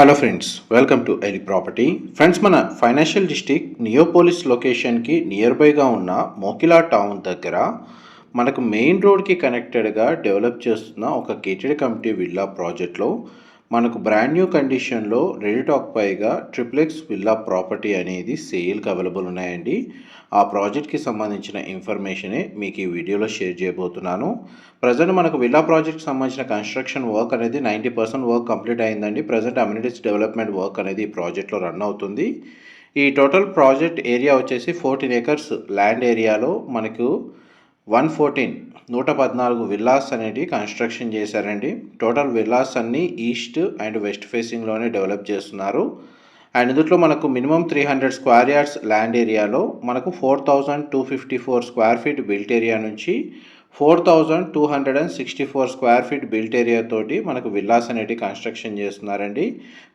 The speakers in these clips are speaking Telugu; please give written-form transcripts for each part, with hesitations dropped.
Hello friends, welcome to Eli property. Friends, మన ఫైనాన్షియల్ డిస్ట్రిక్ట్ నియోపోలిస్ లొకేషన్కి నియర్ బైగా ఉన్న మోకిలా టౌన్ దగ్గర మనకు మెయిన్ రోడ్కి కనెక్టెడ్గా డెవలప్ చేస్తున్న ఒక గేటెడ్ కమ్యూనిటీ విల్లా ప్రాజెక్ట్లో మనకు బ్రాండ్ న్యూ కండిషన్లో రెడీ టు ఆక్యుపైగా ట్రిప్లెక్స్ విల్లా ప్రాపర్టీ అనేది సేల్కి అవైలబుల్ ఉన్నాయండి. ఆ ప్రాజెక్ట్కి సంబంధించిన ఇన్ఫర్మేషనే మీకు ఈ వీడియోలో షేర్ చేయబోతున్నాను. ప్రజెంట్ మనకు విల్లా ప్రాజెక్ట్కి సంబంధించిన కన్స్ట్రక్షన్ వర్క్ అనేది 90% వర్క్ కంప్లీట్ అయిందండి. ప్రజెంట్ అమ్యూనిటీస్ డెవలప్మెంట్ వర్క్ అనేది ఈ ప్రాజెక్ట్లో రన్ అవుతుంది. ఈ టోటల్ ప్రాజెక్ట్ ఏరియా వచ్చేసి 14 ఏకర్స్ ల్యాండ్ ఏరియాలో మనకు 114 విల్లాస్ అనేవి కన్స్ట్రక్షన్ చేశారండి. టోటల్ విల్లాస్ అన్నీ ఈస్ట్ అండ్ వెస్ట్ ఫేసింగ్లోనే డెవలప్ చేస్తున్నారు. అండ్ ఇందులో మనకు మినిమం 300 స్క్వేర్ యార్డ్స్ ల్యాండ్ ఏరియాలో మనకు 4254 స్క్వేర్ ఫీట్ బిల్ట్ ఏరియా నుంచి 4264 స్క్వేర్ ఫీట్ బిల్ట్ ఏరియా తోటి మనకు విల్లాస్ అనేవి కన్స్ట్రక్షన్ చేస్తున్నారండి.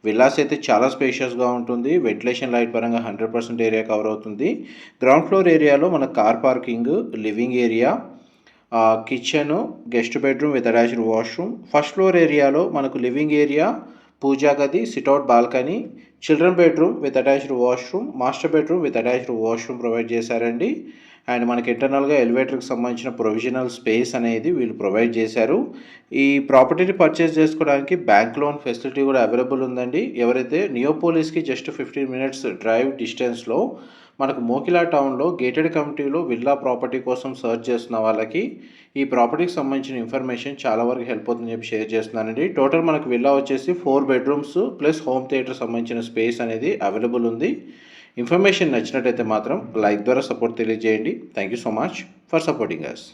విల్లాస్ అయితే చాలా స్పేషియస్గా ఉంటుంది. వెంటిలేషన్ లైట్ పరంగా 100% ఏరియా కవర్ అవుతుంది. గ్రౌండ్ ఫ్లోర్ ఏరియాలో మన car parking, living area, kitchen, guest bedroom with attached washroom. First floor ఏరియాలో మనకు లివింగ్ ఏరియా, పూజా గది, sit-out balcony, children bedroom with attached washroom, master bedroom with attached washroom provide చేశారండి. అండ్ మనకి ఇంటర్నల్గా ఎలివేటర్కి సంబంధించిన ప్రొవిజనల్ స్పేస్ అనేది వీళ్ళు ప్రొవైడ్ చేశారు. ఈ ప్రాపర్టీని పర్చేస్ చేసుకోవడానికి బ్యాంక్ లోన్ ఫెసిలిటీ కూడా అవైలబుల్ ఉందండి. ఎవరైతే నియోపోలిస్కి జస్ట్ 15 మినిట్స్ డ్రైవ్ డిస్టెన్స్లో మనకు మోకిలా టౌన్లో గేటెడ్ కమ్యూనిటీలో విల్లా ప్రాపర్టీ కోసం సర్చ్ చేస్తున్న వాళ్ళకి ఈ ప్రాపర్టీకి సంబంధించిన ఇన్ఫర్మేషన్ చాలా వరకు హెల్ప్ అవుతుందని చెప్పి షేర్ చేస్తున్నానండి. టోటల్ మనకు విల్లా వచ్చేసి 4 బెడ్రూమ్స్ ప్లస్ హోమ్ థియేటర్ సంబంధించిన స్పేస్ అనేది అవైలబుల్ ఉంది. ఇన్ఫర్మేషన్ నచ్చినట్టయితే మాత్రం లైక్ ద్వారా సపోర్ట్ తెలియజేయండి. Thank you so much for supporting us.